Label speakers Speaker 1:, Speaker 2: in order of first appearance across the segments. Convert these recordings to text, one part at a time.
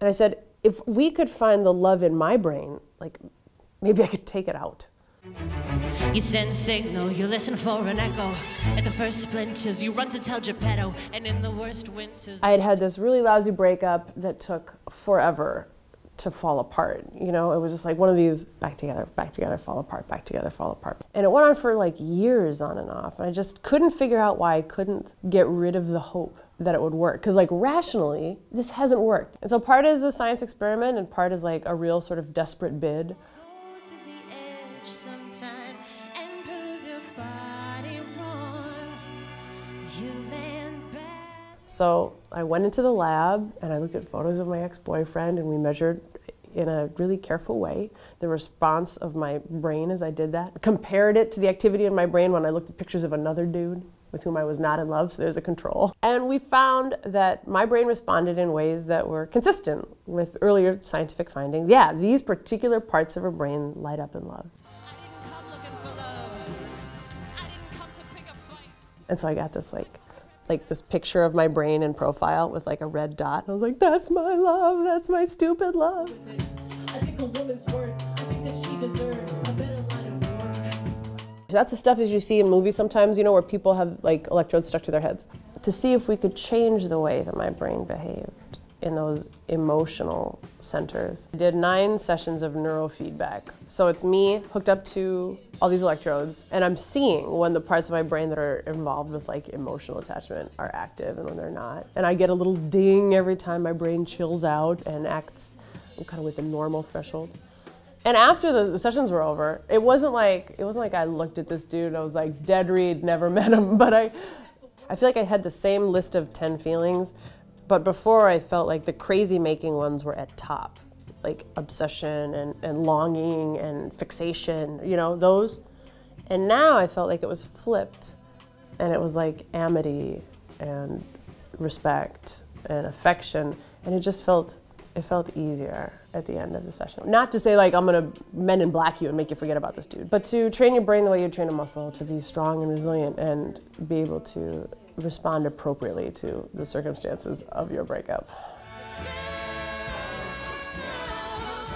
Speaker 1: And I said, if we could find the love in my brain, like maybe I could take it out.
Speaker 2: You send signal, you listen for an echo. At the first splinters, you run to tell Geppetto. And in the worst winters...
Speaker 1: I had had this really lousy breakup that took forever to fall apart. You know, it was just like one of these back together, fall apart, back together, fall apart. And it went on for like years on and off. And I just couldn't figure out why I couldn't get rid of the hope that it would work. Because like rationally, this hasn't worked. And so part is a science experiment and part is like a real sort of desperate bid. So I went into the lab and I looked at photos of my ex-boyfriend and we measured in a really careful way the response of my brain as I did that. Compared it to the activity in my brain when I looked at pictures of another dude with whom I was not in love, so there's a control. And we found that my brain responded in ways that were consistent with earlier scientific findings. Yeah, these particular parts of her brain light up in love. And so I got this like this picture of my brain in profile with like a red dot. And I was like, that's my love, that's my stupid love.
Speaker 2: I think a woman's worth, I think that she deserves a better line of work.
Speaker 1: That's the stuff as you see in movies sometimes, you know, where people have like electrodes stuck to their heads. To see if we could change the way that my brain behaved in those emotional centers. I did 9 sessions of neurofeedback. So it's me hooked up to all these electrodes and I'm seeing when the parts of my brain that are involved with like emotional attachment are active and when they're not. And I get a little ding every time my brain chills out and acts kind of with a normal threshold. And after the sessions were over, it wasn't like I looked at this dude and I was like, dead read, never met him, but I feel like I had the same list of 10 feelings. But before I felt like the crazy making ones were at top, like obsession and longing and fixation, you know, those. And now I felt like it was flipped and it was like amity and respect and affection. And it just felt easier at the end of the session. Not to say like I'm gonna Men in Black you and make you forget about this dude, but to train your brain the way you train a muscle, to be strong and resilient and be able to respond appropriately to the circumstances of your breakup.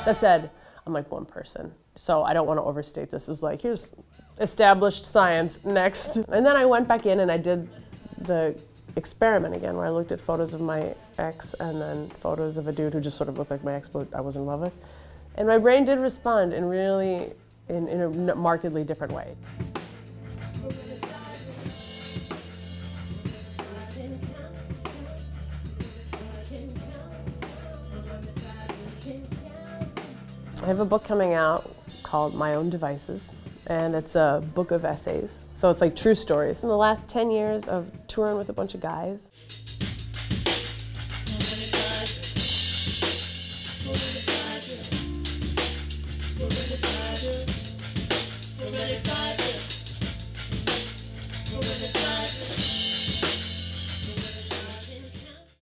Speaker 1: That said, I'm like one person, so I don't want to overstate this as like, here's established science, next. And then I went back in and I did the experiment again, where I looked at photos of my ex and then photos of a dude who just sort of looked like my ex, but I was in love with. And my brain did respond in a markedly different way. I have a book coming out called My Own Devices, and it's a book of essays. So it's like true stories. In the last 10 years of touring with a bunch of guys,